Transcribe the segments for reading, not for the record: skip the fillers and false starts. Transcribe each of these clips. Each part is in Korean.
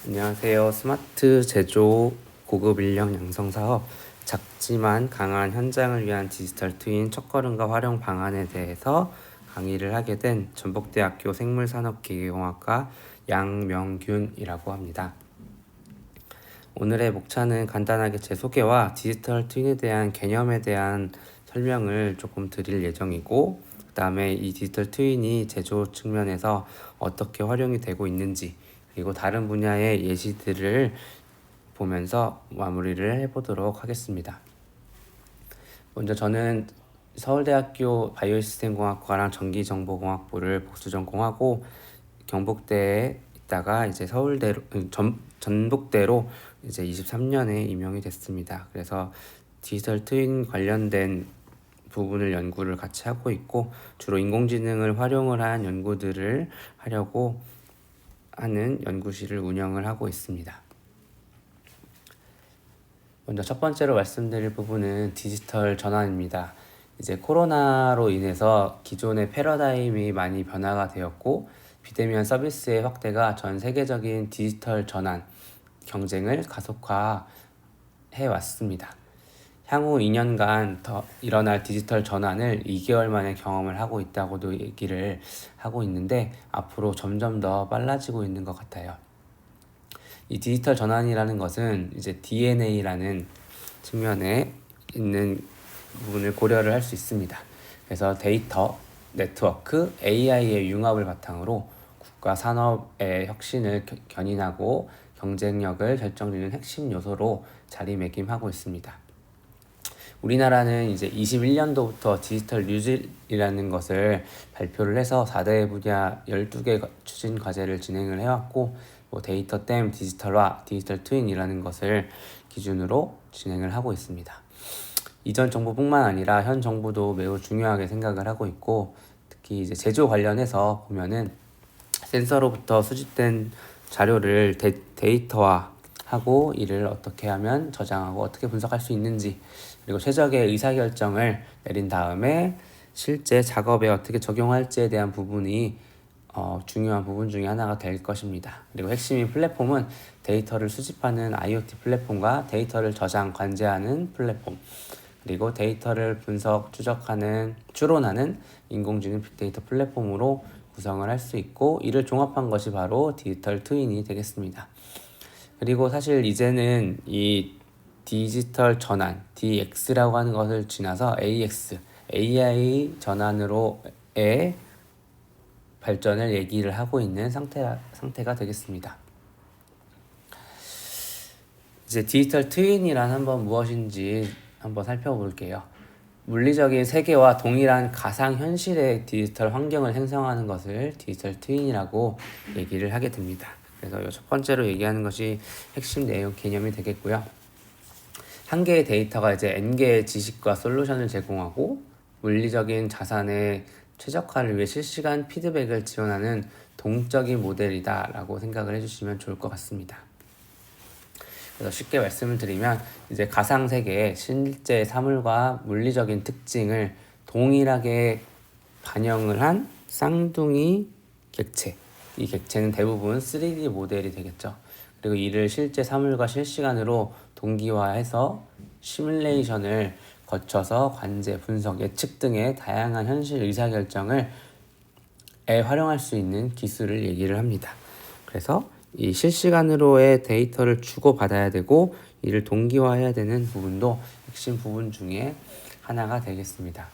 안녕하세요. 스마트 제조 고급 인력 양성 사업 작지만 강한 현장을 위한 디지털 트윈 첫걸음과 활용 방안에 대해서 강의를 하게 된 전북대학교 생물산업기계공학과 양명균이라고 합니다. 오늘의 목차는 간단하게 제 소개와 디지털 트윈에 대한 개념에 대한 설명을 조금 드릴 예정이고, 그 다음에 이 디지털 트윈이 제조 측면에서 어떻게 활용이 되고 있는지, 그리고 다른 분야의 예시들을 보면서 마무리를 해보도록 하겠습니다. 먼저 저는 서울대학교 바이오시스템공학과랑 전기정보공학부를 복수 전공하고 경북대에 있다가 이제 서울대로 전북대로 이제 23년에 임용이 됐습니다. 그래서 디지털 트윈 관련된 부분을 연구를 같이 하고 있고, 주로 인공지능을 활용을 한 연구들을 하려고 하는 연구실을 운영을 하고 있습니다. 먼저 첫 번째로 말씀드릴 부분은 디지털 전환입니다. 이제 코로나로 인해서 기존의 패러다임이 많이 변화가 되었고, 비대면 서비스의 확대가 전 세계적인 디지털 전환 경쟁을 가속화해 왔습니다. 향후 2년간 더 일어날 디지털 전환을 2개월 만에 경험을 하고 있다고도 얘기를 하고 있는데, 앞으로 점점 더 빨라지고 있는 것 같아요. 이 디지털 전환이라는 것은 이제 DNA라는 측면에 있는 부분을 고려를 할 수 있습니다. 그래서 데이터, 네트워크, AI의 융합을 바탕으로 국가 산업의 혁신을 견인하고 경쟁력을 결정짓는 핵심 요소로 자리매김하고 있습니다. 우리나라는 이제 21년도부터 디지털 뉴딜이라는 것을 발표를 해서 4대 분야 12개 추진 과제를 진행을 해왔고, 데이터 댐 디지털화, 디지털 트윈이라는 것을 기준으로 진행을 하고 있습니다. 이전 정부뿐만 아니라 현 정부도 매우 중요하게 생각을 하고 있고, 특히 이제 제조 관련해서 보면은 센서로부터 수집된 자료를 데이터화하고 이를 어떻게 하면 저장하고 어떻게 분석할 수 있는지, 그리고 최적의 의사결정을 내린 다음에 실제 작업에 어떻게 적용할지에 대한 부분이 중요한 부분 중에 하나가 될 것입니다. 그리고 핵심인 플랫폼은 데이터를 수집하는 IoT 플랫폼과 데이터를 저장, 관제하는 플랫폼, 그리고 데이터를 분석, 추론하는 인공지능 빅데이터 플랫폼으로 구성을 할 수 있고, 이를 종합한 것이 바로 디지털 트윈이 되겠습니다. 그리고 사실 이제는 이 디지털 전환, DX라고 하는 것을 지나서 AX, AI 전환으로의 발전을 얘기를 하고 있는 상태가 되겠습니다. 이제 디지털 트윈이란 한번 무엇인지 한번 살펴볼게요. 물리적인 세계와 동일한 가상 현실의 디지털 환경을 형성하는 것을 디지털 트윈이라고 얘기를 하게 됩니다. 그래서 첫 번째로 얘기하는 것이 핵심 내용 개념이 되겠고요. 한 개의 데이터가 이제 N개의 지식과 솔루션을 제공하고 물리적인 자산의 최적화를 위해 실시간 피드백을 지원하는 동적인 모델이다 라고 생각을 해주시면 좋을 것 같습니다. 그래서 쉽게 말씀을 드리면 이제 가상세계의 실제 사물과 물리적인 특징을 동일하게 반영을 한 쌍둥이 객체, 이 객체는 대부분 3D 모델이 되겠죠. 그리고 이를 실제 사물과 실시간으로 동기화해서 시뮬레이션을 거쳐서 관제, 분석, 예측 등의 다양한 현실 의사결정을 활용할 수 있는 기술을 얘기를 합니다. 그래서 이 실시간으로의 데이터를 주고받아야 되고 이를 동기화해야 되는 부분도 핵심 부분 중에 하나가 되겠습니다.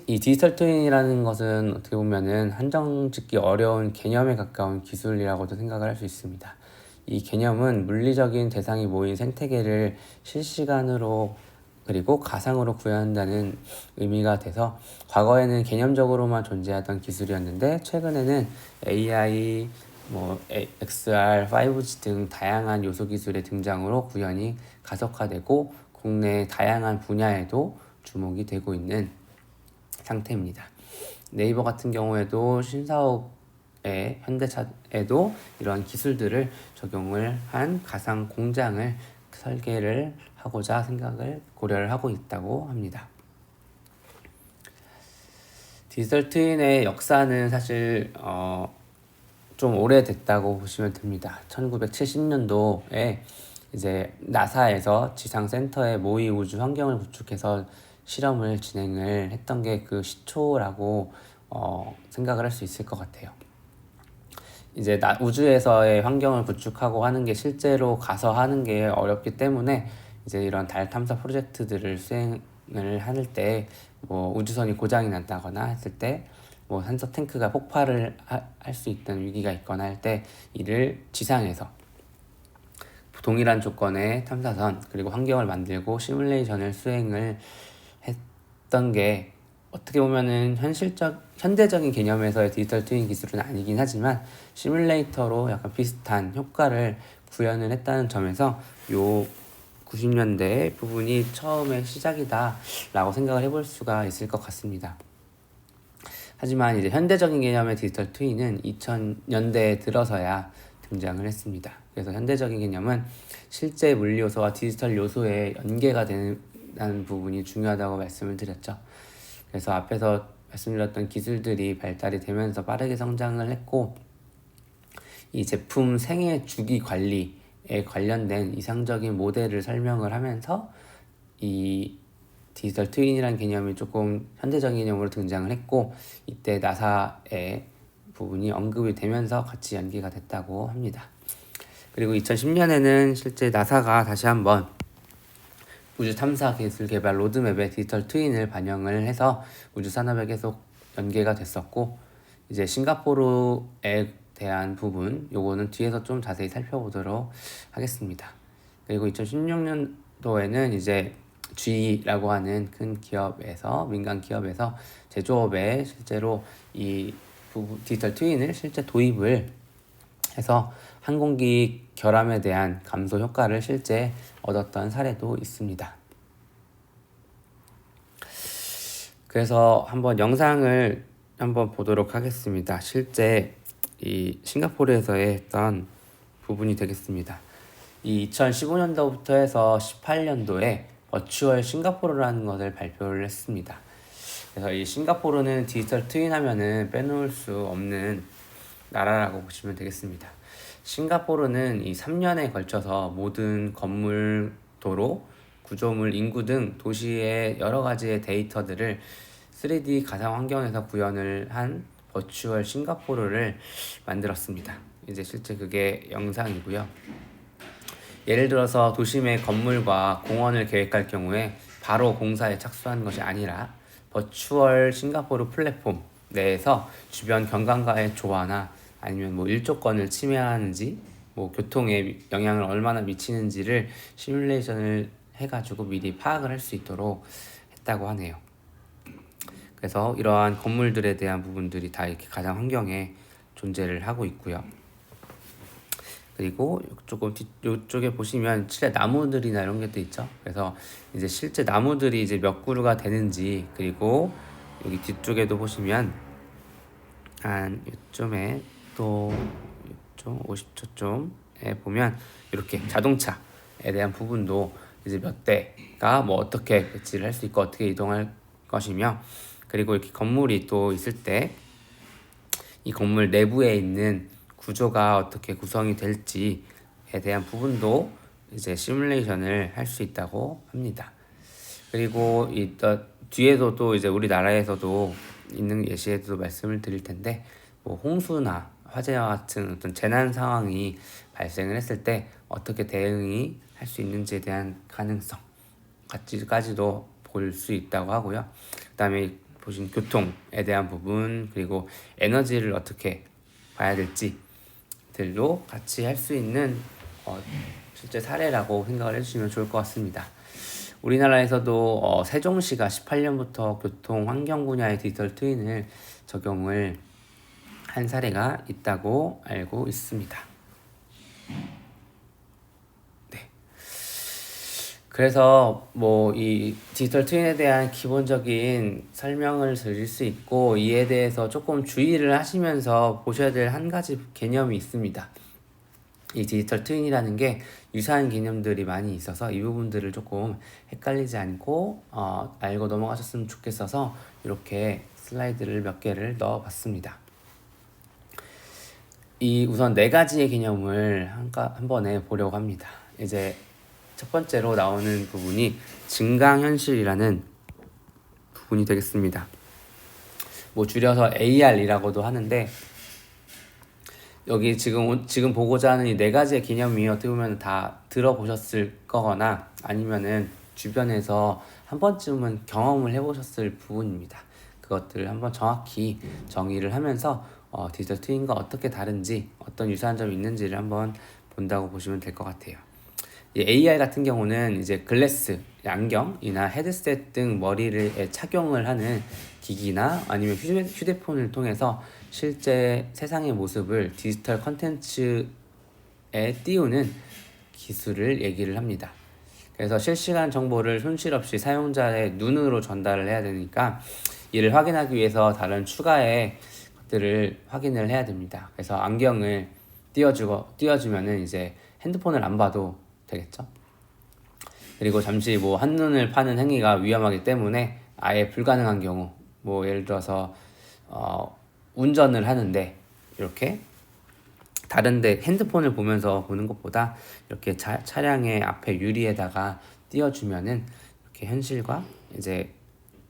이 디지털 트윈이라는 것은 어떻게 보면은 한정 짓기 어려운 개념에 가까운 기술이라고도 생각을 할 수 있습니다. 이 개념은 물리적인 대상이 모인 생태계를 실시간으로 그리고 가상으로 구현한다는 의미가 돼서 과거에는 개념적으로만 존재하던 기술이었는데, 최근에는 AI, XR, 5G 등 다양한 요소 기술의 등장으로 구현이 가속화되고 국내 다양한 분야에도 주목이 되고 있는 상태입니다. 네이버 같은 경우에도 신사옥의 현대차에도 이러한 기술들을 적용을 한 가상 공장을 설계를 하고자 생각을 고려를 하고 있다고 합니다. 디지털 트윈의 역사는 사실 좀 오래됐다고 보시면 됩니다. 1970년도에 이제 나사에서 지상센터의 모의 우주 환경을 구축해서 실험을 진행을 했던 게 그 시초라고 생각을 할 수 있을 것 같아요. 이제 우주에서의 환경을 구축하고 하는 게 실제로 가서 하는 게 어렵기 때문에 이제 이런 달 탐사 프로젝트들을 수행을 할 때 뭐 우주선이 고장이 난다거나 했을 때 뭐 산소 탱크가 폭발을 할 수 있던 위기가 있거나 할 때 이를 지상에서 동일한 조건의 탐사선 그리고 환경을 만들고 시뮬레이션을 수행을 했던 게 어떻게 보면은 현대적인 개념에서의 디지털 트윈 기술은 아니긴 하지만 시뮬레이터로 약간 비슷한 효과를 구현을 했다는 점에서 요 90년대 부분이 처음의 시작이다 라고 생각을 해볼 수가 있을 것 같습니다. 하지만 이제 현대적인 개념의 디지털 트윈은 2000년대에 들어서야 등장을 했습니다. 그래서 현대적인 개념은 실제 물리 요소와 디지털 요소의 연계가 되는 부분이 중요하다고 말씀을 드렸죠. 그래서 앞에서 말씀드렸던 기술들이 발달이 되면서 빠르게 성장을 했고 이 제품 생애 주기 관리에 관련된 이상적인 모델을 설명을 하면서 이 디지털 트윈이라는 개념이 조금 현대적인 개념으로 등장을 했고 이때 나사의 부분이 언급이 되면서 같이 연기가 됐다고 합니다. 그리고 2010년에는 실제 나사가 다시 한번 우주 탐사 기술 개발 로드맵에 디지털 트윈을 반영을 해서 우주 산업에 계속 연계가 됐었고 이제 싱가포르에 대한 부분 요거는 뒤에서 좀 자세히 살펴보도록 하겠습니다. 그리고 2016년도에는 이제 GE라고 하는 큰 기업에서 민간 기업에서 제조업에 실제로 이 디지털 트윈을 실제 도입을 해서 항공기 결함에 대한 감소 효과를 실제 얻었던 사례도 있습니다. 그래서 한번 영상을 한번 보도록 하겠습니다. 실제 이 싱가포르에서의 했던 부분이 되겠습니다. 이 2015년도부터 해서 18년도에 버추얼 싱가포르라는 것을 발표를 했습니다. 그래서 이 싱가포르는 디지털 트윈 하면은 빼놓을 수 없는 나라라고 보시면 되겠습니다. 싱가포르는 이 3년에 걸쳐서 모든 건물, 도로, 구조물, 인구 등 도시의 여러 가지의 데이터들을 3D 가상 환경에서 구현을 한 버추얼 싱가포르를 만들었습니다. 이제 실제 그게 영상이고요. 예를 들어서 도심의 건물과 공원을 계획할 경우에 바로 공사에 착수하는 것이 아니라 버추얼 싱가포르 플랫폼 내에서 주변 경관과의 조화나 아니면 뭐 일조권을 침해하는지 뭐 교통에 영향을 얼마나 미치는지를 시뮬레이션을 해가지고 미리 파악을 할 수 있도록 했다고 하네요. 그래서 이러한 건물들에 대한 부분들이 다 이렇게 가상 환경에 존재를 하고 있고요. 그리고 조금 이쪽에 보시면 실제 나무들이나 이런 것도 있죠. 그래서 이제 실제 나무들이 이제 몇 그루가 되는지 그리고 여기 뒤쪽에도 보시면 한 요쯤에 또 요쯤 50초쯤에 보면 이렇게 자동차에 대한 부분도 이제 몇 대가 뭐 어떻게 배치를 할 수 있고 어떻게 이동할 것이며 그리고 이렇게 건물이 또 있을 때 이 건물 내부에 있는 구조가 어떻게 구성이 될지에 대한 부분도 이제 시뮬레이션을 할 수 있다고 합니다. 그리고 뒤에도 또 이제 우리나라에서도 있는 예시에도 말씀을 드릴 텐데 뭐 홍수나 화재와 같은 어떤 재난 상황이 발생을 했을 때 어떻게 대응이 할 수 있는지에 대한 가능성까지도 볼 수 있다고 하고요. 그다음에 보신 교통에 대한 부분 그리고 에너지를 어떻게 봐야 될지들도 같이 할 수 있는 실제 사례라고 생각을 해주시면 좋을 것 같습니다. 우리나라에서도 세종시가 18년부터 교통 환경 분야의 디지털 트윈을 적용을 한 사례가 있다고 알고 있습니다. 네. 그래서 뭐 이 디지털 트윈에 대한 기본적인 설명을 드릴 수 있고 이에 대해서 조금 주의를 하시면서 보셔야 될 한 가지 개념이 있습니다. 이 디지털 트윈이라는 게 유사한 개념들이 많이 있어서 이 부분들을 조금 헷갈리지 않고 알고 넘어가셨으면 좋겠어서 이렇게 슬라이드를 몇 개를 넣어봤습니다. 이 우선 네 가지의 개념을 한 번에 보려고 합니다. 이제 첫 번째로 나오는 부분이 증강현실이라는 부분이 되겠습니다. 뭐 줄여서 AR이라고도 하는데, 여기 지금 보고자 하는 이 네 가지의 개념이 어떻게 보면 다 들어보셨을 거거나 아니면은 주변에서 한 번쯤은 경험을 해보셨을 부분입니다. 그것들을 한번 정확히 정의를 하면서 디지털 트윈과 어떻게 다른지, 어떤 유사한 점이 있는지를 한번 본다고 보시면 될 것 같아요. 이 AR 같은 경우는 이제 글래스, 안경이나 헤드셋 등 머리를 착용을 하는 기기나 아니면 휴대폰을 통해서 실제 세상의 모습을 디지털 컨텐츠에 띄우는 기술을 얘기를 합니다. 그래서 실시간 정보를 손실 없이 사용자의 눈으로 전달을 해야 되니까 이를 확인하기 위해서 다른 추가의 것들을 확인을 해야 됩니다. 그래서 안경을 띄워주면은 이제 핸드폰을 안 봐도 되겠죠. 그리고 잠시 뭐 한눈을 파는 행위가 위험하기 때문에 아예 불가능한 경우, 뭐 예를 들어서 운전을 하는데 이렇게 다른데 핸드폰을 보면서 보는 것보다 이렇게 차량의 앞에 유리에다가 띄워주면은 이렇게 현실과 이제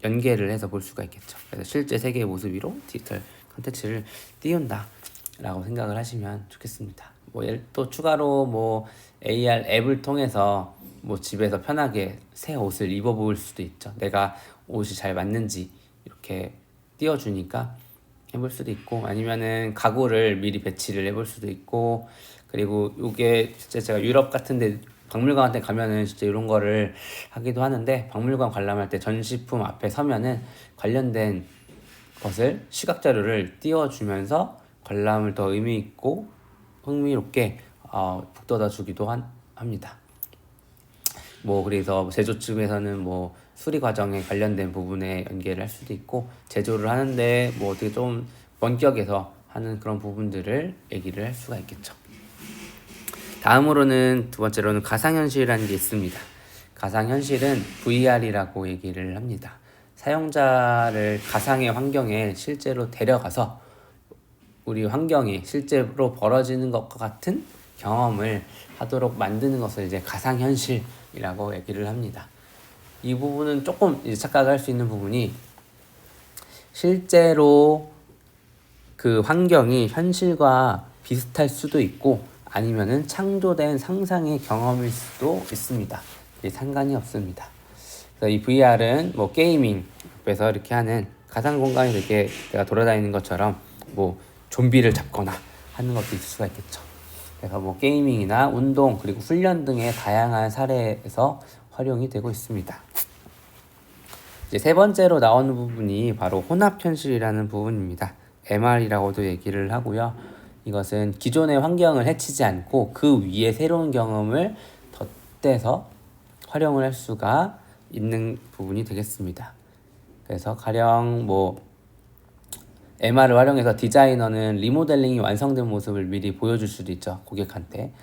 연계를 해서 볼 수가 있겠죠. 그래서 실제 세계의 모습으로 디지털 컨텐츠를 띄운다라고 생각을 하시면 좋겠습니다. 뭐 또 추가로 뭐 AR 앱을 통해서 뭐 집에서 편하게 새 옷을 입어볼 수도 있죠. 내가 옷이 잘 맞는지 이렇게 띄워주니까 해볼 수도 있고, 아니면은 가구를 미리 배치를 해볼 수도 있고, 그리고 이게 진짜 제가 유럽 같은데 박물관 같은 데 가면은 진짜 이런 거를 하기도 하는데, 박물관 관람할 때 전시품 앞에 서면은 관련된 것을 시각 자료를 띄워주면서 관람을 더 의미 있고 흥미롭게 북돋아 주기도 합니다. 뭐 그래서 제조 측에서는 뭐 수리 과정에 관련된 부분에 연계를 할 수도 있고, 제조를 하는데 뭐 어떻게 좀 원격에서 하는 그런 부분들을 얘기를 할 수가 있겠죠. 다음으로는 두 번째로는 가상현실이라는 게 있습니다. 가상현실은 VR이라고 얘기를 합니다. 사용자를 가상의 환경에 실제로 데려가서 우리 환경이 실제로 벌어지는 것과 같은 경험을 하도록 만드는 것을 이제 가상현실이라고 얘기를 합니다. 이 부분은 조금 이제 착각할 수 있는 부분이, 실제로 그 환경이 현실과 비슷할 수도 있고 아니면은 창조된 상상의 경험일 수도 있습니다. 이게 상관이 없습니다. 그래서 이 VR은 뭐 게이밍 옆에서 이렇게 하는 가상 공간이 이렇게 내가 돌아다니는 것처럼 뭐 좀비를 잡거나 하는 것도 있을 수가 있겠죠. 그래서 뭐 게이밍이나 운동 그리고 훈련 등의 다양한 사례에서 활용이 되고 있습니다. 이제 세 번째로 나오는 부분이 바로 혼합현실이라는 부분입니다. MR이라고도 얘기를 하고요. 이것은 기존의 환경을 해치지 않고 그 위에 새로운 경험을 덧대서 활용을 할 수가 있는 부분이 되겠습니다. 그래서 가령 뭐 MR을 활용해서 디자이너는 리모델링이 완성된 모습을 미리 보여줄 수도 있죠, 고객한테.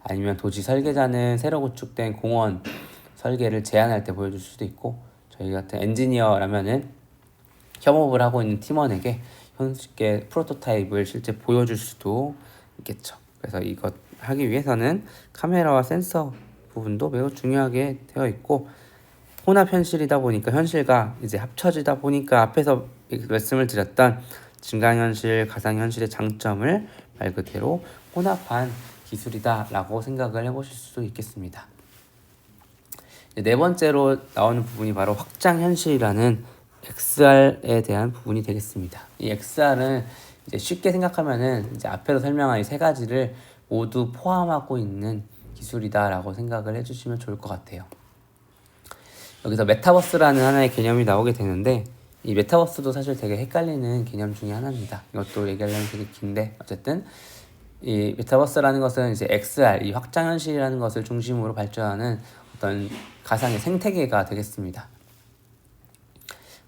아니면 도시 설계자는 새로 구축된 공원 설계를 제안할 때 보여줄 수도 있고, 저희 같은 엔지니어라면은 협업을 하고 있는 팀원에게 현실의 프로토타입을 실제 보여줄 수도 있겠죠. 그래서 이것 하기 위해서는 카메라와 센서 부분도 매우 중요하게 되어 있고, 혼합 현실이다 보니까 현실과 이제 합쳐지다 보니까 앞에서 말씀을 드렸던 증강현실, 가상현실의 장점을 말 그대로 혼합한 기술이다라고 생각을 해보실 수도 있겠습니다. 네 번째로 나오는 부분이 바로 확장현실이라는 XR에 대한 부분이 되겠습니다. 이 XR은 이제 쉽게 생각하면은 이제 앞에서 설명한 이 세 가지를 모두 포함하고 있는 기술이다라고 생각을 해주시면 좋을 것 같아요. 여기서 메타버스라는 하나의 개념이 나오게 되는데, 이 메타버스도 사실 되게 헷갈리는 개념 중에 하나입니다. 이것도 얘기하려면 되게 긴데, 어쨌든 이 메타버스라는 것은 이제 XR, 이 확장현실이라는 것을 중심으로 발전하는 어떤 가상의 생태계가 되겠습니다.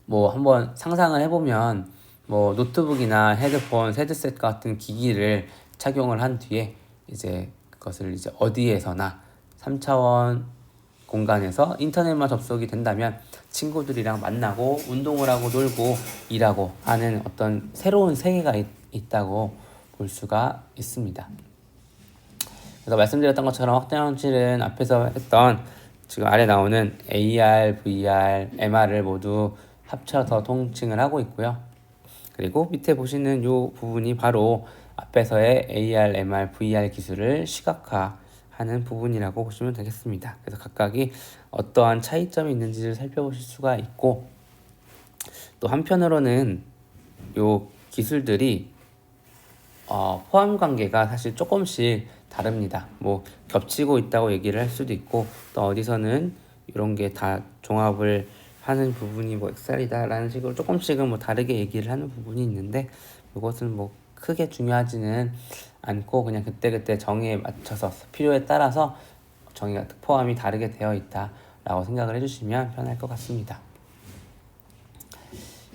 뭐 한번 상상을 해보면 뭐 노트북이나 헤드폰, 헤드셋 같은 기기를 착용을 한 뒤에 이제 그것을 이제 어디에서나 3차원 공간에서 인터넷만 접속이 된다면 친구들이랑 만나고 운동을 하고 놀고 일하고 하는 어떤 새로운 세계가 있다고 볼 수가 있습니다. 그래서 말씀드렸던 것처럼 확장현실은 앞에서 했던 지금 아래 나오는 AR, VR, MR을 모두 합쳐서 통칭을 하고 있고요. 그리고 밑에 보시는 이 부분이 바로 앞에서의 AR, MR, VR 기술을 시각화하는 부분이라고 보시면 되겠습니다. 그래서 각각이 어떠한 차이점이 있는지를 살펴보실 수가 있고, 또 한편으로는 이 기술들이 포함 관계가 사실 조금씩 다릅니다. 뭐 겹치고 있다고 얘기를 할 수도 있고, 또 어디서는 이런 게 다 종합을 하는 부분이 뭐 XR이다라는 식으로 조금씩은 뭐 다르게 얘기를 하는 부분이 있는데, 이것은 뭐 크게 중요하지는 않고 그냥 그때그때 정의에 맞춰서 필요에 따라서 정의가 포함이 다르게 되어 있다라고 생각을 해주시면 편할 것 같습니다.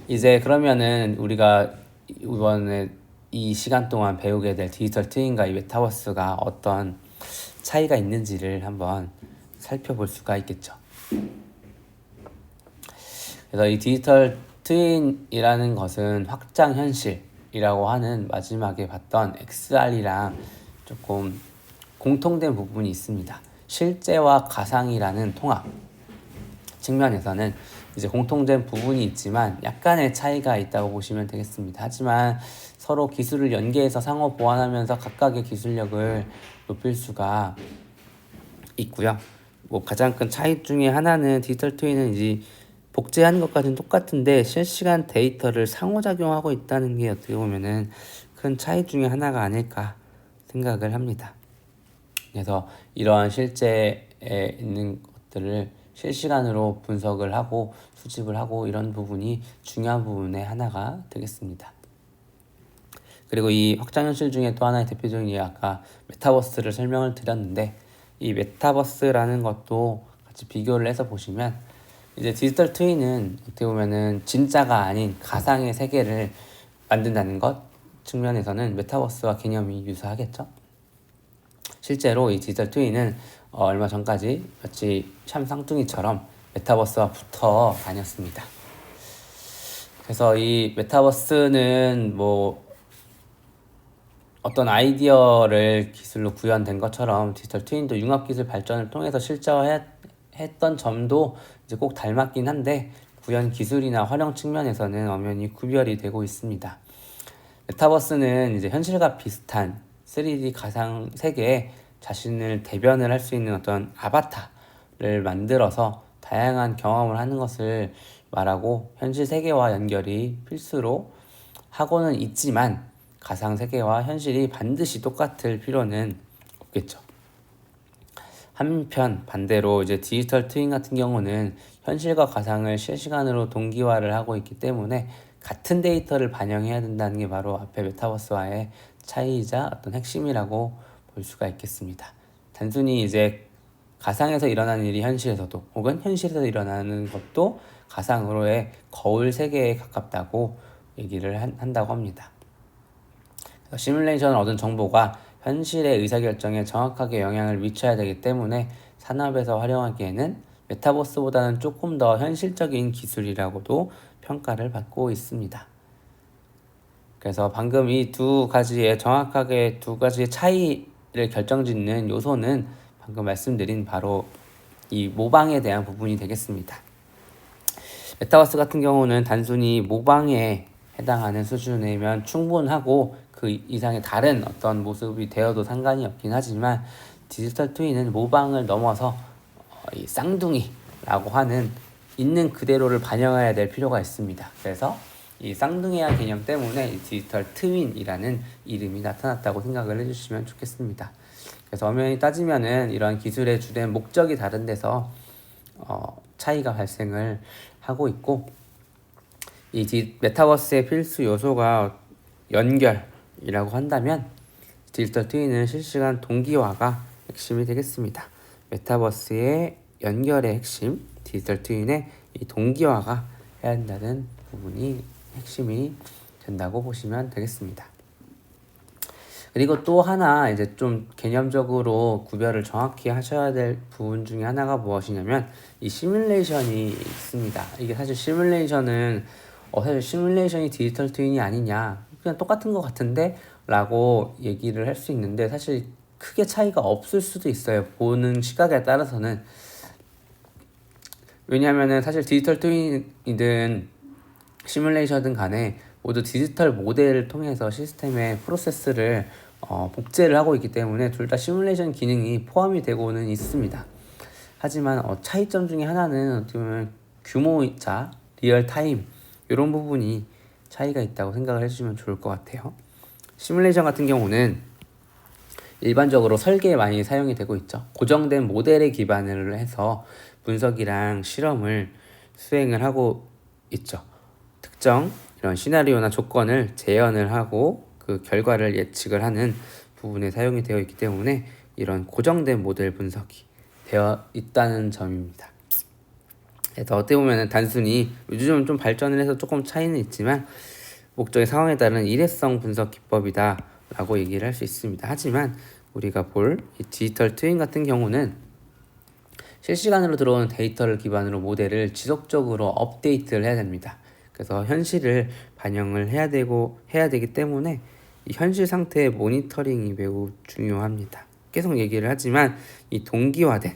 이제 그러면은 우리가 이번에 이 시간 동안 배우게 될 디지털 트윈과 이 메타버스가 어떤 차이가 있는지를 한번 살펴볼 수가 있겠죠. 그래서 이 디지털 트윈이라는 것은 확장 현실이라고 하는 마지막에 봤던 XR이랑 조금 공통된 부분이 있습니다. 실제와 가상이라는 통합 측면에서는 이제 공통된 부분이 있지만 약간의 차이가 있다고 보시면 되겠습니다. 하지만 서로 기술을 연계해서 상호 보완하면서 각각의 기술력을 높일 수가 있고요. 뭐 가장 큰 차이 중에 하나는 디지털 트윈은 이제 복제하는 것까지는 똑같은데 실시간 데이터를 상호작용하고 있다는 게 어떻게 보면은 큰 차이 중에 하나가 아닐까 생각을 합니다. 그래서 이러한 실제에 있는 것들을 실시간으로 분석을 하고 수집을 하고 이런 부분이 중요한 부분의 하나가 되겠습니다. 그리고 이 확장현실 중에 또 하나의 대표적인 게 아까 메타버스를 설명을 드렸는데, 이 메타버스라는 것도 같이 비교를 해서 보시면 이제 디지털 트윈은 어떻게 보면은 진짜가 아닌 가상의 세계를 만든다는 것 측면에서는 메타버스와 개념이 유사하겠죠. 실제로 이 디지털 트윈은 얼마 전까지 마치 참 쌍둥이처럼 메타버스와 붙어 다녔습니다. 그래서 이 메타버스는 뭐 어떤 아이디어를 기술로 구현된 것처럼 디지털 트윈도 융합기술 발전을 통해서 실제화했던 점도 이제 꼭 닮았긴 한데, 구현 기술이나 활용 측면에서는 엄연히 구별이 되고 있습니다. 메타버스는 이제 현실과 비슷한 3D 가상 세계에 자신을 대변을 할 수 있는 어떤 아바타를 만들어서 다양한 경험을 하는 것을 말하고, 현실 세계와 연결이 필수로 하고는 있지만 가상 세계와 현실이 반드시 똑같을 필요는 없겠죠. 한편 반대로 이제 디지털 트윈 같은 경우는 현실과 가상을 실시간으로 동기화를 하고 있기 때문에 같은 데이터를 반영해야 된다는 게 바로 앞에 메타버스와의 차이이자 어떤 핵심이라고 볼 수가 있겠습니다. 단순히 이제 가상에서 일어나는 일이 현실에서도, 혹은 현실에서 일어나는 것도 가상으로의 거울 세계에 가깝다고 얘기를 한다고 합니다. 시뮬레이션을 얻은 정보가 현실의 의사결정에 정확하게 영향을 미쳐야 되기 때문에 산업에서 활용하기에는 메타버스보다는 조금 더 현실적인 기술이라고도 평가를 받고 있습니다. 그래서 방금 이 두 가지의 정확하게 두 가지의 차이를 결정짓는 요소는 방금 말씀드린 바로 이 모방에 대한 부분이 되겠습니다. 메타버스 같은 경우는 단순히 모방에 해당하는 수준이면 충분하고 그 이상의 다른 어떤 모습이 되어도 상관이 없긴 하지만, 디지털 트윈은 모방을 넘어서 이 쌍둥이라고 하는 있는 그대로를 반영해야 될 필요가 있습니다. 그래서 이 쌍둥이의 개념 때문에 이 디지털 트윈이라는 이름이 나타났다고 생각을 해주시면 좋겠습니다. 그래서 엄연히 따지면은 이러한 기술의 주된 목적이 다른 데서 차이가 발생을 하고 있고, 이 메타버스의 필수 요소가 연결이라고 한다면 디지털 트윈은 실시간 동기화가 핵심이 되겠습니다. 메타버스의 연결의 핵심, 디지털 트윈의 이 동기화가 해야 한다는 부분이 핵심이 된다고 보시면 되겠습니다. 그리고 또 하나 이제 좀 개념적으로 구별을 정확히 하셔야 될 부분 중에 하나가 무엇이냐면 이 시뮬레이션이 있습니다. 이게 사실 시뮬레이션이 디지털 트윈이 아니냐, 그냥 똑같은 것 같은데 라고 얘기를 할 수 있는데, 사실 크게 차이가 없을 수도 있어요, 보는 시각에 따라서는. 왜냐하면 사실 디지털 트윈이든 시뮬레이션이든 간에 모두 디지털 모델을 통해서 시스템의 프로세스를 복제를 하고 있기 때문에 둘 다 시뮬레이션 기능이 포함이 되고는 있습니다. 하지만 차이점 중에 하나는 어떻게 보면 규모이자 리얼타임, 이런 부분이 차이가 있다고 생각을 해주시면 좋을 것 같아요. 시뮬레이션 같은 경우는 일반적으로 설계에 많이 사용이 되고 있죠. 고정된 모델에 기반을 해서 분석이랑 실험을 수행을 하고 있죠. 특정 이런 시나리오나 조건을 재현을 하고 그 결과를 예측을 하는 부분에 사용이 되어 있기 때문에 이런 고정된 모델 분석이 되어 있다는 점입니다. 그래서 어떻게 보면 단순히 요즘 좀 발전을 해서 조금 차이는 있지만 목적의 상황에 따른 일회성 분석 기법이다 라고 얘기를 할 수 있습니다. 하지만 우리가 볼 이 디지털 트윈 같은 경우는 실시간으로 들어오는 데이터를 기반으로 모델을 지속적으로 업데이트를 해야 됩니다. 그래서 현실을 반영을 해야 되기 때문에 이 현실 상태의 모니터링이 매우 중요합니다. 계속 얘기를 하지만 이 동기화된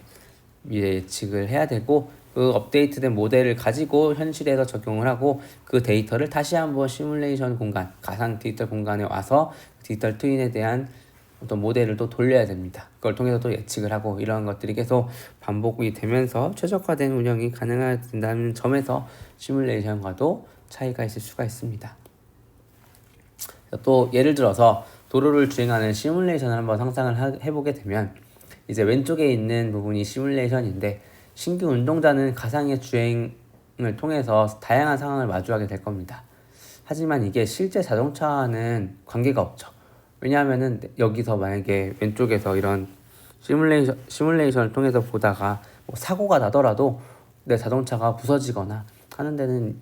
미래 예측을 해야 되고, 그 업데이트된 모델을 가지고 현실에서 적용을 하고 그 데이터를 다시 한번 시뮬레이션 공간, 가상 디지털 공간에 와서 디지털 트윈에 대한 어떤 모델을 또 돌려야 됩니다. 그걸 통해서 또 예측을 하고, 이런 것들이 계속 반복이 되면서 최적화된 운영이 가능하다는 점에서 시뮬레이션과도 차이가 있을 수가 있습니다. 또 예를 들어서 도로를 주행하는 시뮬레이션을 한번 상상을 해보게 되면, 이제 왼쪽에 있는 부분이 시뮬레이션인데 신규 운동자는 가상의 주행을 통해서 다양한 상황을 마주하게 될 겁니다. 하지만 이게 실제 자동차와는 관계가 없죠. 왜냐하면은 여기서 만약에 왼쪽에서 이런 시뮬레이션을 통해서 보다가 뭐 사고가 나더라도 내 자동차가 부서지거나 하는 데는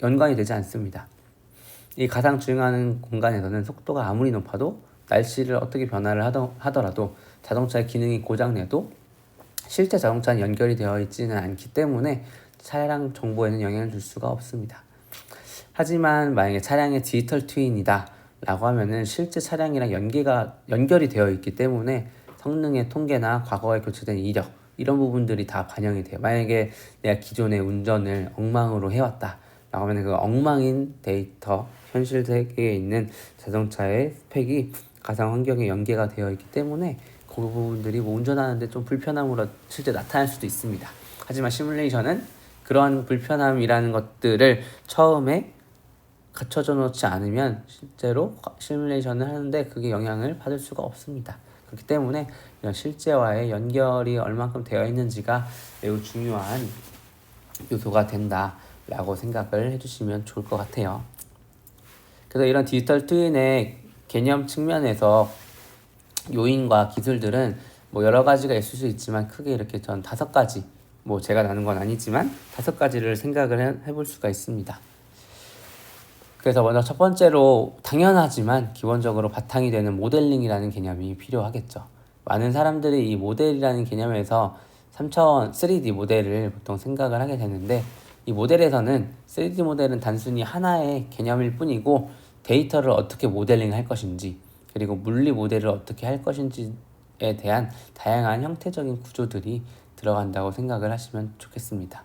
연관이 되지 않습니다. 이 가상 주행하는 공간에서는 속도가 아무리 높아도, 날씨를 어떻게 변화를 하더라도, 자동차의 기능이 고장내도 실제 자동차는 연결이 되어 있지는 않기 때문에 차량 정보에는 영향을 줄 수가 없습니다. 하지만 만약에 차량의 디지털 트윈이다 라고 하면은 실제 차량이랑 연결이 되어 있기 때문에 성능의 통계나 과거에 교체된 이력, 이런 부분들이 다 반영이 돼요. 만약에 내가 기존의 운전을 엉망으로 해왔다 라고 하면 그 엉망인 데이터, 현실 세계에 있는 자동차의 스펙이 가상 환경에 연계가 되어 있기 때문에 그 부분들이 뭐 운전하는데 좀 불편함으로 실제 나타날 수도 있습니다. 하지만 시뮬레이션은 그런 불편함이라는 것들을 처음에 갖춰져 놓지 않으면 실제로 시뮬레이션을 하는데 그게 영향을 받을 수가 없습니다. 그렇기 때문에 이런 실제와의 연결이 얼만큼 되어 있는지가 매우 중요한 요소가 된다라고 생각을 해주시면 좋을 것 같아요. 그래서 이런 디지털 트윈의 개념 측면에서 요인과 기술들은 뭐 여러 가지가 있을 수 있지만 크게 이렇게 전 5가지, 뭐 제가 나눈 건 아니지만 5가지를 생각을 해볼 수가 있습니다. 그래서 먼저 첫 번째로, 당연하지만 기본적으로 바탕이 되는 모델링이라는 개념이 필요하겠죠. 많은 사람들이 이 모델이라는 개념에서 3차원 3D 모델을 보통 생각을 하게 되는데, 이 모델에서는 3D 모델은 단순히 하나의 개념일 뿐이고 데이터를 어떻게 모델링 할 것인지, 그리고 물리 모델을 어떻게 할 것인지에 대한 다양한 형태적인 구조들이 들어간다고 생각을 하시면 좋겠습니다.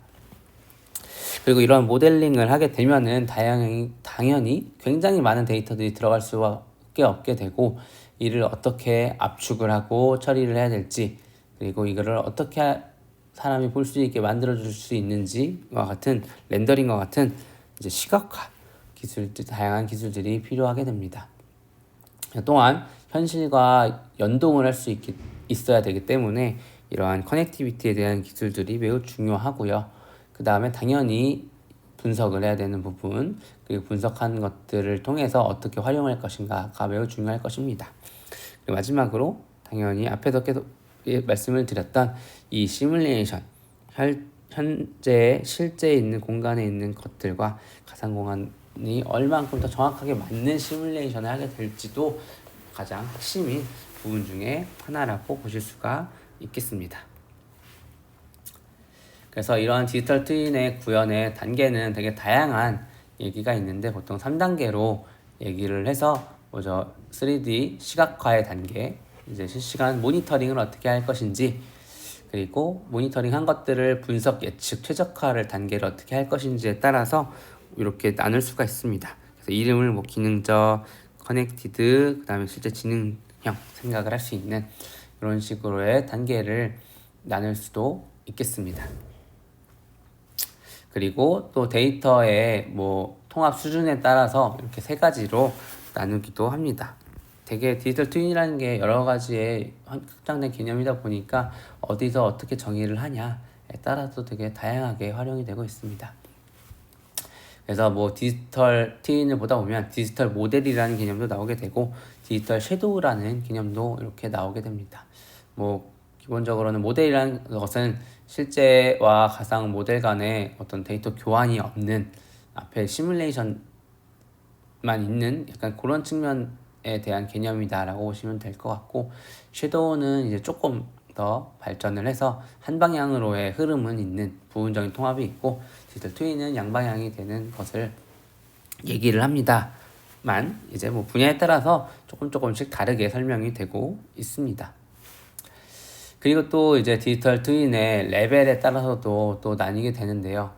그리고 이런 모델링을 하게 되면은 당연히 굉장히 많은 데이터들이 들어갈 수밖에 없게 되고, 이를 어떻게 압축을 하고 처리를 해야 될지, 그리고 이거를 어떻게 사람이 볼 수 있게 만들어줄 수 있는지와 같은, 렌더링과 같은 이제 시각화 기술들, 다양한 기술들이 필요하게 됩니다. 또한 현실과 연동을 할 수 있어야 되기 때문에 이러한 커넥티비티에 대한 기술들이 매우 중요하고요. 그 다음에 당연히 분석을 해야 되는 부분, 그리고 분석한 것들을 통해서 어떻게 활용할 것인가가 매우 중요할 것입니다. 그리고 마지막으로 당연히 앞에서 계속 말씀을 드렸던 이 시뮬레이션, 현재 실제 있는 공간에 있는 것들과 가상공간이 얼만큼 더 정확하게 맞는 시뮬레이션을 하게 될지도 가장 핵심인 부분 중에 하나라고 보실 수가 있겠습니다. 그래서 이런 디지털 트윈의 구현의 단계는 되게 다양한 얘기가 있는데 보통 3단계로 얘기를 해서 먼저 3D 시각화의 단계, 이제 실시간 모니터링을 어떻게 할 것인지, 그리고 모니터링 한 것들을 분석, 예측, 최적화를 단계를 어떻게 할 것인지에 따라서 이렇게 나눌 수가 있습니다. 그래서 이름을 뭐 기능적, 커넥티드, 그 다음에 실제 지능형 생각을 할 수 있는 이런 식으로의 단계를 나눌 수도 있겠습니다. 그리고 또 데이터의 뭐 통합 수준에 따라서 이렇게 세 가지로 나누기도 합니다. 되게 디지털 트윈이라는 게 여러 가지의 확장된 개념이다 보니까 어디서 어떻게 정의를 하냐에 따라서 되게 다양하게 활용이 되고 있습니다. 그래서 뭐 디지털 트윈을 보다 보면 디지털 모델이라는 개념도 나오게 되고 디지털 섀도우라는 개념도 이렇게 나오게 됩니다. 뭐 기본적으로는 모델이라는 것은 실제와 가상 모델 간의 어떤 데이터 교환이 없는 앞에 시뮬레이션만 있는 약간 그런 측면에 대한 개념이다라고 보시면 될 것 같고, 섀도우는 이제 조금 더 발전을 해서 한 방향으로의 흐름은 있는 부분적인 통합이 있고, 디지털 트윈은 양방향이 되는 것을 얘기를 합니다만 이제 뭐 분야에 따라서 조금씩 다르게 설명이 되고 있습니다. 그리고 또 이제 디지털 트윈의 레벨에 따라서도 또 나뉘게 되는데요.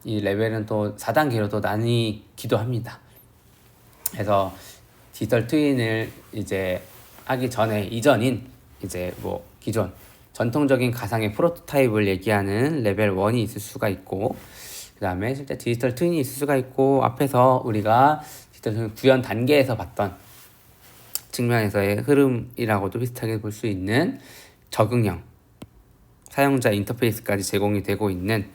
이 레벨은 또 4단계로 또 나뉘기도 합니다. 그래서 디지털 트윈을 이제 하기 전에 이전인 이제 뭐 기존 전통적인 가상의 프로토타입을 얘기하는 레벨 1이 있을 수가 있고, 그 다음에 실제 디지털 트윈이 있을 수가 있고, 앞에서 우리가 디지털 트윈 구현 단계에서 봤던 측면에서의 흐름이라고도 비슷하게 볼 수 있는 적응형, 사용자 인터페이스까지 제공이 되고 있는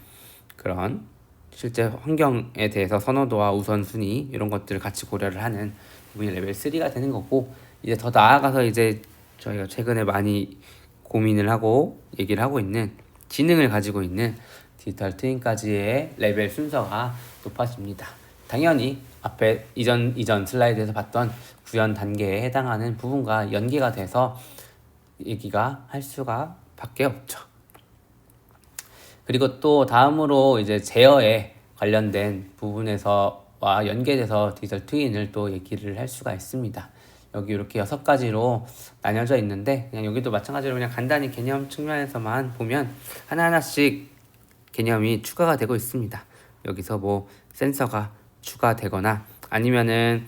그런 실제 환경에 대해서 선호도와 우선순위 이런 것들을 같이 고려를 하는 부분이 레벨 3가 되는 거고, 이제 더 나아가서 이제 저희가 최근에 많이 고민을 하고 얘기를 하고 있는 지능을 가지고 있는 디지털 트윈까지의 레벨 순서가 높아집니다. 당연히 앞에 이전 슬라이드에서 봤던 구현 단계에 해당하는 부분과 연계가 돼서 얘기가 할 수가 밖에 없죠. 그리고 또 다음으로 이제 제어에 관련된 부분에서와 연계돼서 디지털 트윈을 또 얘기를 할 수가 있습니다. 여기 이렇게 6가지로 나뉘어져 있는데, 그냥 여기도 마찬가지로 그냥 간단히 개념 측면에서만 보면 하나하나씩 개념이 추가가 되고 있습니다. 여기서 뭐 센서가 추가되거나 아니면은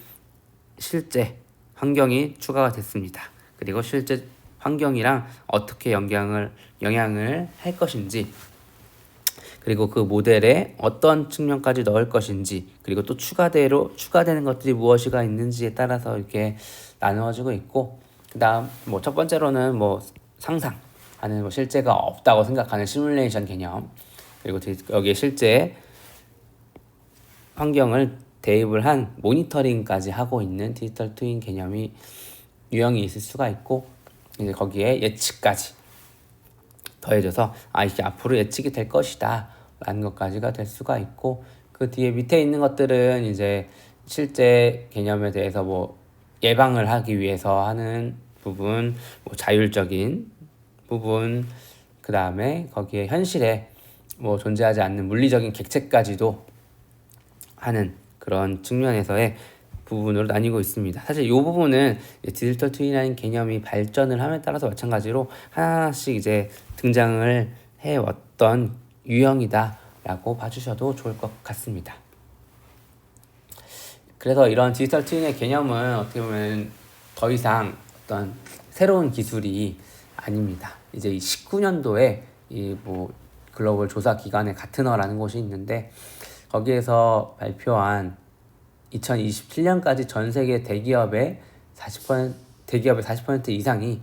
실제 환경이 추가가 됐습니다. 그리고 실제 환경이랑 어떻게 영향을 할 것인지, 그리고 그 모델에 어떤 측면까지 넣을 것인지, 그리고 또 추가되는 것들이 무엇이가 있는지에 따라서 이렇게 나누어지고 있고, 그다음 뭐 첫 번째로는 뭐 상상하는 뭐 실제가 없다고 생각하는 시뮬레이션 개념, 그리고 여기에 실제 환경을 대입을 한 모니터링까지 하고 있는 디지털 트윈 개념이 유형이 있을 수가 있고, 이제 거기에 예측까지 더해져서 이게 앞으로 예측이 될 것이다 라는 것까지가 될 수가 있고, 그 뒤에 밑에 있는 것들은 이제 실제 개념에 대해서 뭐 예방을 하기 위해서 하는 부분, 뭐 자율적인 부분, 그 다음에 거기에 현실에 뭐 존재하지 않는 물리적인 객체까지도 하는 그런 측면에서의 부분으로 나뉘고 있습니다. 사실 이 부분은 디지털 트윈이라는 개념이 발전을 함에 따라서 마찬가지로 하나씩 이제 등장을 해왔던 유형이다라고 봐주셔도 좋을 것 같습니다. 그래서 이런 디지털 트윈의 개념은 어떻게 보면 더 이상 어떤 새로운 기술이 아닙니다. 이제 19년도에 이 뭐 글로벌 조사 기관의 가트너라는 곳이 있는데, 거기에서 발표한 2027년까지 전 세계 대기업의 40% 이상이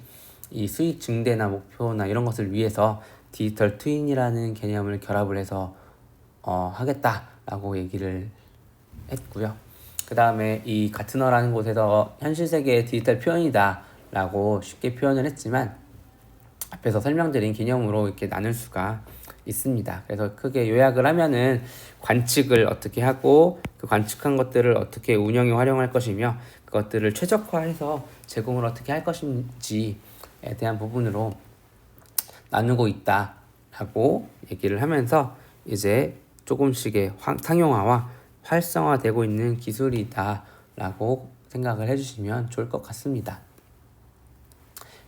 이 수익 증대나 목표나 이런 것을 위해서 디지털 트윈이라는 개념을 결합을 해서 하겠다라고 얘기를 했고요. 그 다음에 이 가트너라는 곳에서 현실 세계의 디지털 표현이다라고 쉽게 표현을 했지만, 앞에서 설명드린 개념으로 이렇게 나눌 수가 있습니다. 그래서 크게 요약을 하면은 관측을 어떻게 하고 그 관측한 것들을 어떻게 운영에 활용할 것이며 그것들을 최적화해서 제공을 어떻게 할 것인지에 대한 부분으로 나누고 있다라고 얘기를 하면서 이제 조금씩의 상용화와 활성화되고 있는 기술이다라고 생각을 해주시면 좋을 것 같습니다.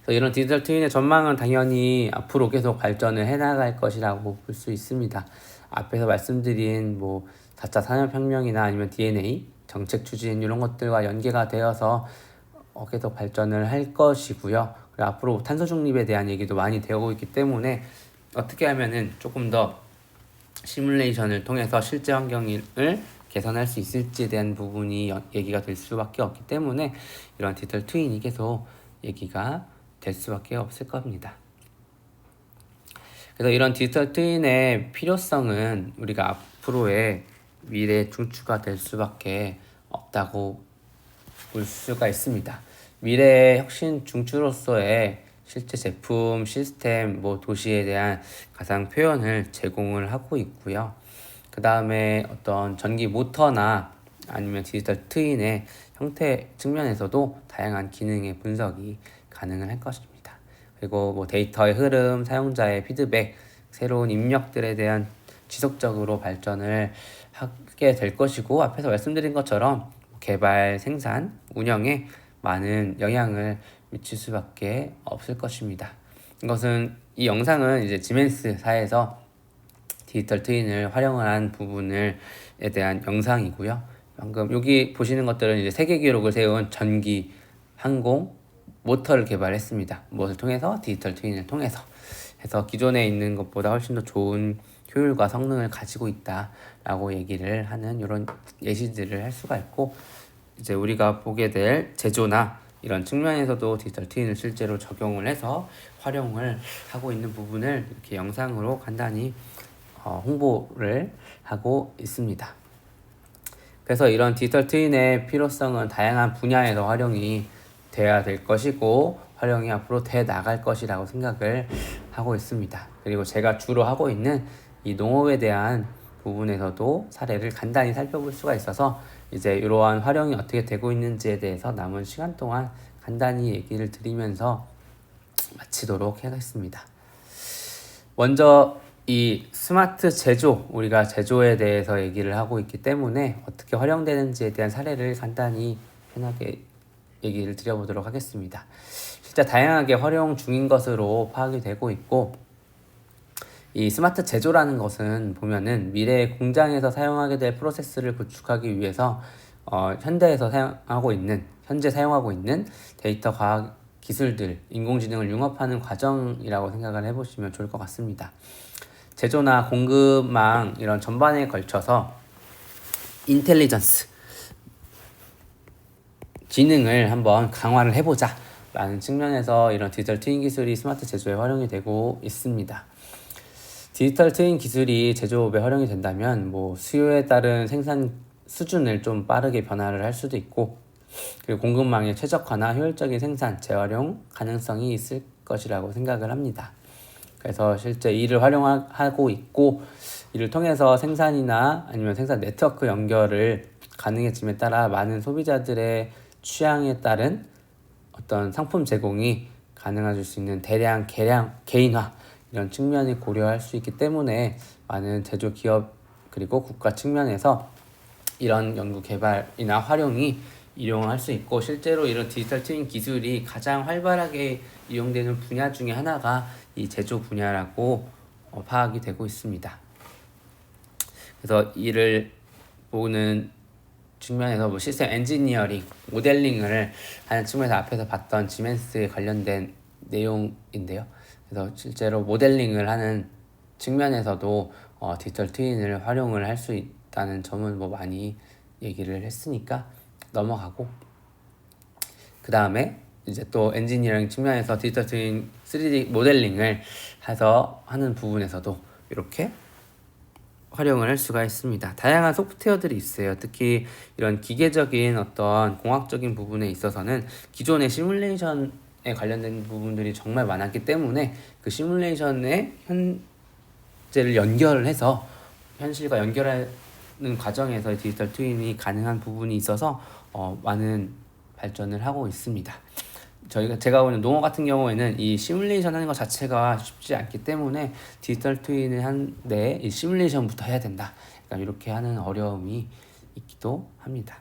그래서 이런 디지털 트윈의 전망은 당연히 앞으로 계속 발전을 해나갈 것이라고 볼 수 있습니다. 앞에서 말씀드린 뭐 4차 산업혁명이나 아니면 DNA, 정책 추진 이런 것들과 연계가 되어서 계속 발전을 할 것이고요. 그리고 앞으로 탄소 중립에 대한 얘기도 많이 되고 있기 때문에 어떻게 하면은 조금 더 시뮬레이션을 통해서 실제 환경을 개선할 수 있을지에 대한 부분이 얘기가 될 수밖에 없기 때문에 이런 디지털 트윈이 계속 얘기가 될 수밖에 없을 겁니다. 그래서 이런 디지털 트윈의 필요성은 우리가 앞으로의 미래 중추가 될 수밖에 없다고 볼 수가 있습니다. 미래의 혁신 중추로서의 실제 제품, 시스템, 도시에 대한 가상 표현을 제공을 하고 있고요. 그 다음에 어떤 전기 모터나 아니면 디지털 트윈의 형태 측면에서도 다양한 기능의 분석이 가능을 할 것입니다. 그리고 데이터의 흐름, 사용자의 피드백, 새로운 입력들에 대한 지속적으로 발전을 하게 될 것이고 앞에서 말씀드린 것처럼 개발, 생산, 운영에 많은 영향을 미칠 수밖에 없을 것입니다. 이 영상은 이제 지멘스사에서 디지털 트윈을 활용을 한 부분에 대한 영상이고요. 방금 여기 보시는 것들은 이제 세계 기록을 세운 전기, 항공, 모터를 개발했습니다. 무엇을 통해서? 디지털 트윈을 통해서. 해서 기존에 있는 것보다 훨씬 더 좋은 효율과 성능을 가지고 있다라고 얘기를 하는 이런 예시들을 할 수가 있고 이제 우리가 보게 될 제조나 이런 측면에서도 디지털 트윈을 실제로 적용을 해서 활용을 하고 있는 부분을 이렇게 영상으로 간단히 홍보를 하고 있습니다. 그래서 이런 디지털 트윈의 필요성은 다양한 분야에서 활용이 돼야 될 것이고 활용이 앞으로 돼 나갈 것이라고 생각을 하고 있습니다. 그리고 제가 주로 하고 있는 이 농업에 대한 부분에서도 사례를 간단히 살펴볼 수가 있어서 이제 이러한 활용이 어떻게 되고 있는지에 대해서 남은 시간 동안 간단히 얘기를 드리면서 마치도록 하겠습니다. 먼저 이 스마트 제조, 우리가 제조에 대해서 얘기를 하고 있기 때문에 어떻게 활용되는지에 대한 사례를 간단히 편하게 얘기를 드려보도록 하겠습니다. 진짜 다양하게 활용 중인 것으로 파악이 되고 있고 이 스마트 제조라는 것은 보면은 미래의 공장에서 사용하게 될 프로세스를 구축하기 위해서 현재 사용하고 있는 데이터 과학 기술들, 인공지능을 융합하는 과정이라고 생각을 해보시면 좋을 것 같습니다. 제조나 공급망 이런 전반에 걸쳐서 인텔리전스, 기능을 한번 강화를 해보자 라는 측면에서 이런 디지털 트윈 기술이 스마트 제조에 활용이 되고 있습니다. 디지털 트윈 기술이 제조업에 활용이 된다면 수요에 따른 생산 수준을 좀 빠르게 변화를 할 수도 있고 그리고 공급망의 최적화나 효율적인 생산, 재활용 가능성이 있을 것이라고 생각을 합니다. 그래서 실제 이를 활용하고 있고 이를 통해서 생산이나 아니면 생산 네트워크 연결을 가능해짐에 따라 많은 소비자들의 취향에 따른 어떤 상품 제공이 가능해질 수 있는 대량, 개인화 이런 측면을 고려할 수 있기 때문에 많은 제조 기업 그리고 국가 측면에서 이런 연구 개발이나 활용이 이용할 수 있고 실제로 이런 디지털 트윈 기술이 가장 활발하게 이용되는 분야 중에 하나가 이 제조 분야라고 파악이 되고 있습니다. 그래서 이를 보는 측면에서 시스템 엔지니어링, 모델링을 하는 측면에서 앞에서 봤던 지멘스에 관련된 내용인데요. 그래서 실제로 모델링을 하는 측면에서도 디지털 트윈을 활용을 할 수 있다는 점은 많이 얘기를 했으니까 넘어가고 그 다음에 이제 또 엔지니어링 측면에서 디지털 트윈 3D 모델링을 해서 하는 부분에서도 이렇게 활용을 할 수가 있습니다. 다양한 소프트웨어들이 있어요. 특히 이런 기계적인 어떤 공학적인 부분에 있어서는 기존의 시뮬레이션에 관련된 부분들이 정말 많았기 때문에 그 시뮬레이션에 현재를 연결을 해서 현실과 연결하는 과정에서 디지털 트윈이 가능한 부분이 있어서 많은 발전을 하고 있습니다. 제가 보는 농어 같은 경우에는 이 시뮬레이션 하는 것 자체가 쉽지 않기 때문에 디지털 트윈을 하는데 이 시뮬레이션부터 해야 된다. 약간 이렇게 하는 어려움이 있기도 합니다.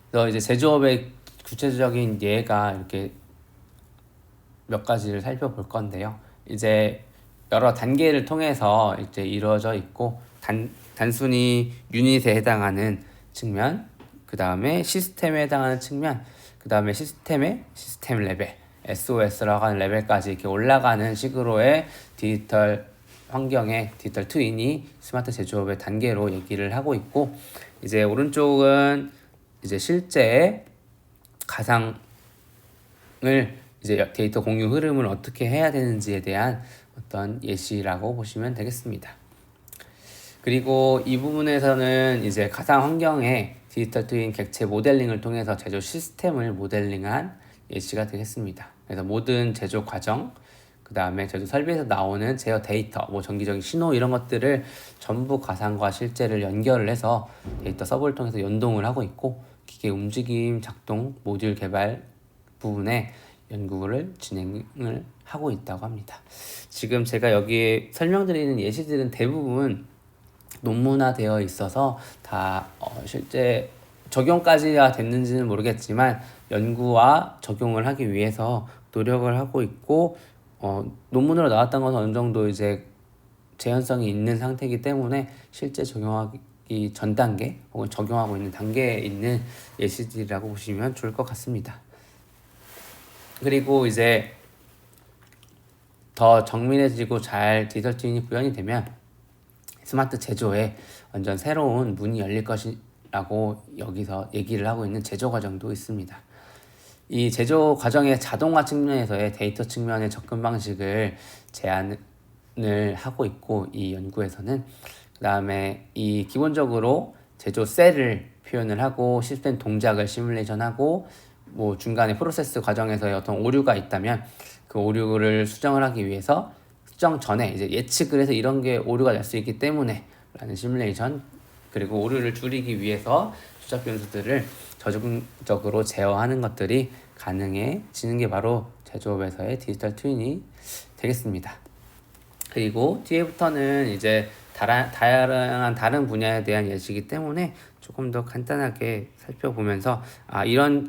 그래서 이제 제조업의 구체적인 예가 이렇게 몇 가지를 살펴볼 건데요. 이제 여러 단계를 통해서 이제 이루어져 있고 단순히 유닛에 해당하는 측면, 그 다음에 시스템에 해당하는 측면, 그 다음에 시스템 레벨, SOS라고 하는 레벨까지 이렇게 올라가는 식으로의 디지털 환경의 디지털 트윈이 스마트 제조업의 단계로 얘기를 하고 있고, 이제 오른쪽은 이제 실제 가상을 이제 데이터 공유 흐름을 어떻게 해야 되는지에 대한 어떤 예시라고 보시면 되겠습니다. 그리고 이 부분에서는 이제 가상 환경에 디지털 트윈 객체 모델링을 통해서 제조 시스템을 모델링한 예시가 되겠습니다. 그래서 모든 제조 과정, 그 다음에 제조 설비에서 나오는 제어 데이터, 뭐 정기적인 신호 이런 것들을 전부 가상과 실제를 연결을 해서 데이터 서버를 통해서 연동을 하고 있고, 기계 움직임, 작동, 모듈 개발 부분에 연구를 진행을 하고 있다고 합니다. 지금 제가 여기에 설명드리는 예시들은 대부분 논문화되어 있어서 다 실제 적용까지가 됐는지는 모르겠지만 연구와 적용을 하기 위해서 노력을 하고 있고, 논문으로 나왔던 것은 어느 정도 이제 재현성이 있는 상태이기 때문에 실제 적용하기 전 단계 혹은 적용하고 있는 단계에 있는 예시들이라고 보시면 좋을 것 같습니다. 그리고 이제 더 정밀해지고 잘 디지털 트윈이 구현이 되면 스마트 제조에 완전 새로운 문이 열릴 것이라고 여기서 얘기를 하고 있는 제조 과정도 있습니다. 이 제조 과정의 자동화 측면에서의 데이터 측면의 접근 방식을 제안을 하고 있고, 이 연구에서는 그 다음에 이 기본적으로 제조 셀을 표현을 하고 시스템 동작을 시뮬레이션하고, 뭐 중간에 프로세스 과정에서의 어떤 오류가 있다면 그 오류를 수정을 하기 위해서 수정 전에 이제 예측을 해서 이런 게 오류가 날 수 있기 때문에 라는 시뮬레이션, 그리고 오류를 줄이기 위해서 조작 변수들을 저중적으로 제어하는 것들이 가능해지는 게 바로 제조업에서의 디지털 트윈이 되겠습니다. 그리고 뒤에부터는 이제 다양한 다른 분야에 대한 예시이기 때문에 조금 더 간단하게 살펴보면서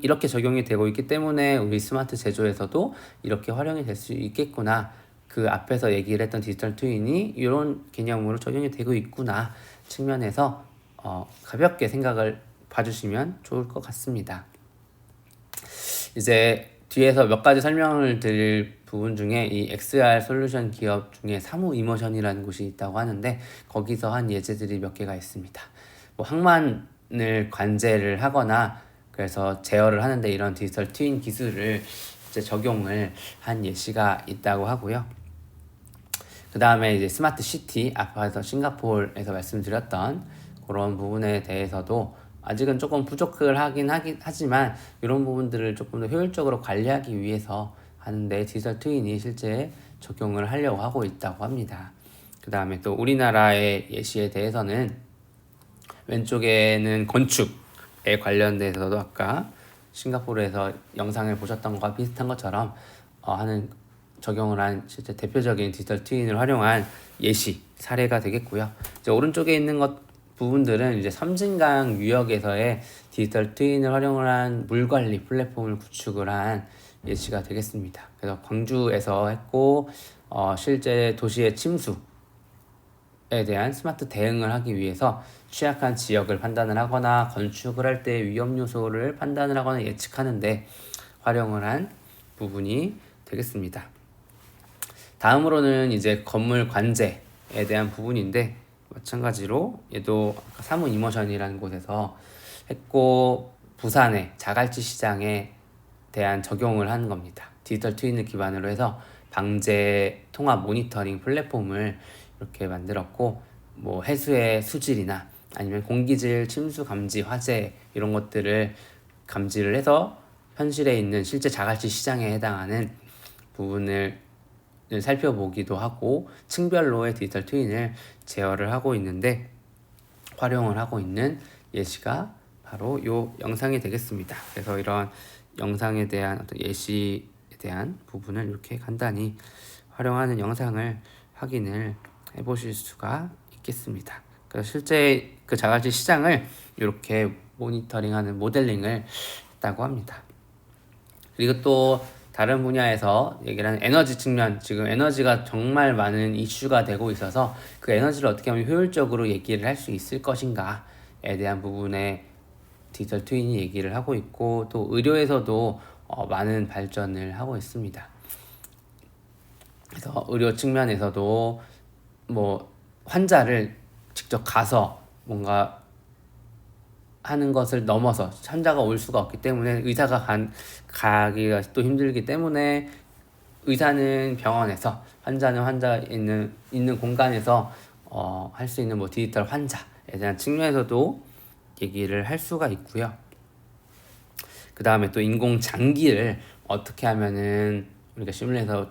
이렇게 적용이 되고 있기 때문에 우리 스마트 제조에서도 이렇게 활용이 될 수 있겠구나, 그 앞에서 얘기를 했던 디지털 트윈이 이런 개념으로 적용이 되고 있구나 측면에서 가볍게 생각을 봐주시면 좋을 것 같습니다. 이제 뒤에서 몇 가지 설명을 드릴 부분 중에 이 XR 솔루션 기업 중에 사무 이모션이라는 곳이 있다고 하는데, 거기서 한 예제들이 몇 개가 있습니다. 뭐 항만을 관제를 하거나 그래서 제어를 하는데 이런 디지털 트윈 기술을 이제 적용을 한 예시가 있다고 하고요. 그 다음에 이제 스마트 시티, 아까서 싱가포르에서 말씀드렸던 그런 부분에 대해서도 아직은 조금 부족을 하긴 하지만 이런 부분들을 조금 더 효율적으로 관리하기 위해서 하는데 디지털 트윈이 실제 적용을 하려고 하고 있다고 합니다. 그 다음에 또 우리나라의 예시에 대해서는 왼쪽에는 건축에 관련돼서도 아까 싱가포르에서 영상을 보셨던 것과 비슷한 것처럼 적용을 한 실제 대표적인 디지털 트윈을 활용한 예시 사례가 되겠고요. 이제 오른쪽에 있는 부분들은 이제 섬진강 유역에서의 디지털 트윈을 활용을 한 물관리 플랫폼을 구축을 한 예시가 되겠습니다. 그래서 광주에서 했고, 실제 도시의 침수에 대한 스마트 대응을 하기 위해서 취약한 지역을 판단을 하거나 건축을 할 때 위험 요소를 판단을 하거나 예측하는데 활용을 한 부분이 되겠습니다. 다음으로는 이제 건물 관제에 대한 부분인데, 마찬가지로 얘도 사무 이모션이라는 곳에서 했고, 부산의 자갈치 시장에 대한 적용을 한 겁니다. 디지털 트윈을 기반으로 해서 방제 통합 모니터링 플랫폼을 이렇게 만들었고, 뭐 해수의 수질이나 아니면 공기질 침수 감지 화재 이런 것들을 감지를 해서 현실에 있는 실제 자갈치 시장에 해당하는 부분을 살펴보기도 하고 층별로의 디지털 트윈을 제어를 하고 있는데 활용을 하고 있는 예시가 바로 이 영상이 되겠습니다. 그래서 이런 영상에 대한 어떤 예시에 대한 부분을 이렇게 간단히 활용하는 영상을 확인을 해보실 수가 있겠습니다. 그래서 실제 그 자갈치 시장을 이렇게 모니터링하는 모델링을 했다고 합니다. 그리고 또 다른 분야에서 얘기를 하는 에너지 측면, 지금 에너지가 정말 많은 이슈가 되고 있어서 그 에너지를 어떻게 하면 효율적으로 얘기를 할 수 있을 것인가에 대한 부분에 디지털 트윈이 얘기를 하고 있고, 또 의료에서도 많은 발전을 하고 있습니다. 그래서 의료 측면에서도 뭐 환자를 직접 가서 뭔가 하는 것을 넘어서 환자가 올 수가 없기 때문에 의사가 가기가 또 힘들기 때문에 의사는 병원에서 환자는 환자 있는 공간에서 할 수 있는 뭐 디지털 환자에 대한 측면에서도 얘기를 할 수가 있고요. 그 다음에 또 인공 장기를 어떻게 하면은 우리가 시뮬레이션에서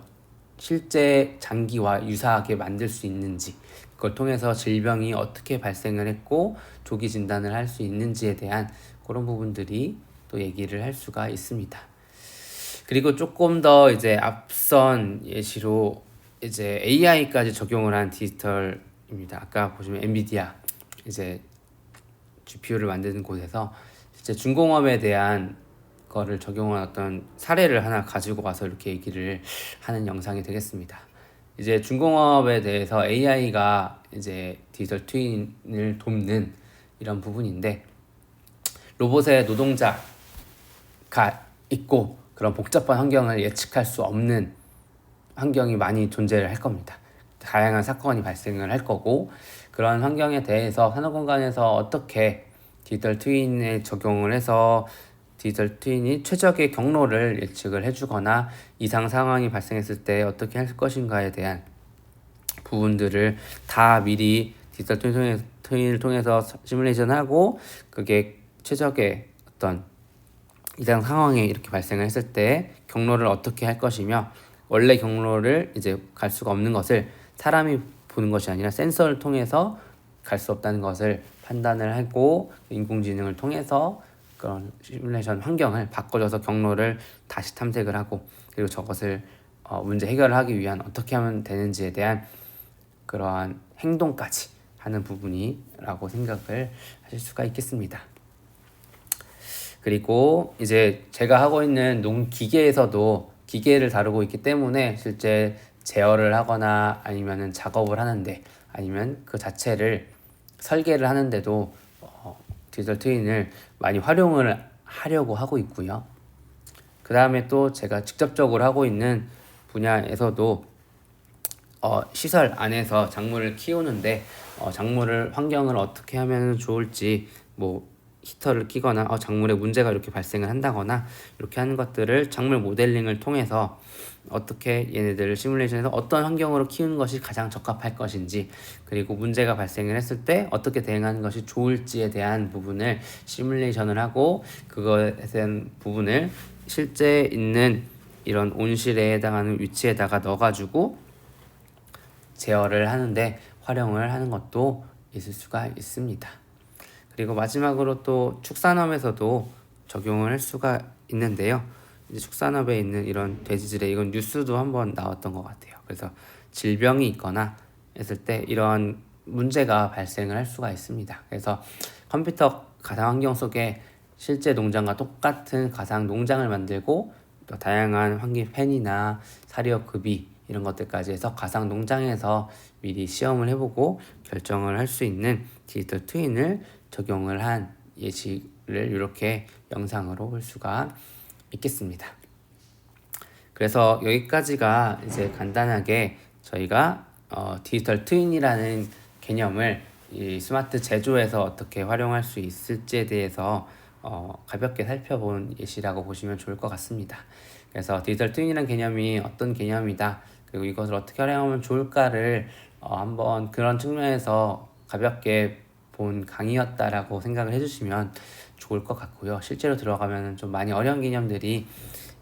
실제 장기와 유사하게 만들 수 있는지, 그걸 통해서 질병이 어떻게 발생을 했고 조기 진단을 할 수 있는지에 대한 그런 부분들이 또 얘기를 할 수가 있습니다. 그리고 조금 더 이제 앞선 예시로 이제 AI까지 적용을 한 디지털입니다. 아까 보시면 엔비디아 이제 GPU를 만드는 곳에서 실제 중공업에 대한 거를 적용한 어떤 사례를 하나 가지고 와서 이렇게 얘기를 하는 영상이 되겠습니다. 이제 중공업에 대해서 AI가 이제 디지털 트윈을 돕는 이런 부분인데, 로봇의 노동자가 있고 그런 복잡한 환경을 예측할 수 없는 환경이 많이 존재를 할 겁니다. 다양한 사건이 발생을 할 거고, 그런 환경에 대해서 산업공간에서 어떻게 디지털 트윈에 적용을 해서 디지털 트윈이 최적의 경로를 예측을 해주거나 이상 상황이 발생했을 때 어떻게 할 것인가에 대한 부분들을 다 미리 디지털 트윈을 통해서 시뮬레이션하고, 그게 최적의 어떤 이상 상황에 이렇게 발생을 했을 때 경로를 어떻게 할 것이며, 원래 경로를 이제 갈 수가 없는 것을 사람이 보는 것이 아니라 센서를 통해서 갈 수 없다는 것을 판단을 하고 인공지능을 통해서 그런 시뮬레이션 환경을 바꿔줘서 경로를 다시 탐색을 하고, 그리고 저것을 문제 해결을 하기 위한 어떻게 하면 되는지에 대한 그러한 행동까지 하는 부분이라고 생각을 하실 수가 있겠습니다. 그리고 이제 제가 하고 있는 농기계에서도 기계를 다루고 있기 때문에 실제 제어를 하거나 아니면은 작업을 하는데, 아니면 그 자체를 설계를 하는데도 디지털 트윈을 많이 활용을 하려고 하고 있고요. 그 다음에 또 제가 직접적으로 하고 있는 분야에서도 시설 안에서 작물을 키우는데 작물을 환경을 어떻게 하면 좋을지, 뭐 히터를 끼거나 작물에 문제가 이렇게 발생을 한다거나 이렇게 하는 것들을 작물 모델링을 통해서 어떻게 얘네들을 시뮬레이션에서 어떤 환경으로 키우는 것이 가장 적합할 것인지, 그리고 문제가 발생을 했을 때 어떻게 대응하는 것이 좋을지에 대한 부분을 시뮬레이션을 하고, 그거에 대한 부분을 실제 있는 이런 온실에 해당하는 위치에다가 넣어가지고 제어를 하는데 활용을 하는 것도 있을 수가 있습니다. 그리고 마지막으로 또 축산업에서도 적용을 할 수가 있는데요. 이제 축산업에 있는 이런 돼지질에, 이건 뉴스도 한번 나왔던 것 같아요. 그래서 질병이 있거나 했을 때 이런 문제가 발생을 할 수가 있습니다. 그래서 컴퓨터 가상 환경 속에 실제 농장과 똑같은 가상 농장을 만들고, 또 다양한 환기 팬이나 사료 급이 이런 것들까지 해서 가상 농장에서 미리 시험을 해보고 결정을 할 수 있는 디지털 트윈을 적용을 한 예시를 이렇게 영상으로 볼 수가 있겠습니다. 그래서 여기까지가 이제 간단하게 저희가 디지털 트윈이라는 개념을 이 스마트 제조에서 어떻게 활용할 수 있을지에 대해서 가볍게 살펴본 예시라고 보시면 좋을 것 같습니다. 그래서 디지털 트윈이라는 개념이 어떤 개념이다, 그리고 이것을 어떻게 활용하면 좋을까를 한번 그런 측면에서 가볍게 본 강의였다라고 생각을 해주시면 좋을 것 같고요. 실제로 들어가면 좀 많이 어려운 개념들이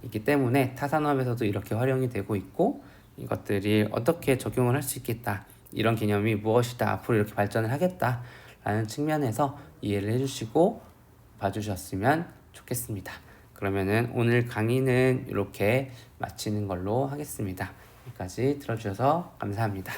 있기 때문에 타산업에서도 이렇게 활용이 되고 있고, 이것들이 어떻게 적용을 할 수 있겠다, 이런 개념이 무엇이다, 앞으로 이렇게 발전을 하겠다 라는 측면에서 이해를 해주시고 봐주셨으면 좋겠습니다. 그러면은 오늘 강의는 이렇게 마치는 걸로 하겠습니다. 여기까지 들어주셔서 감사합니다.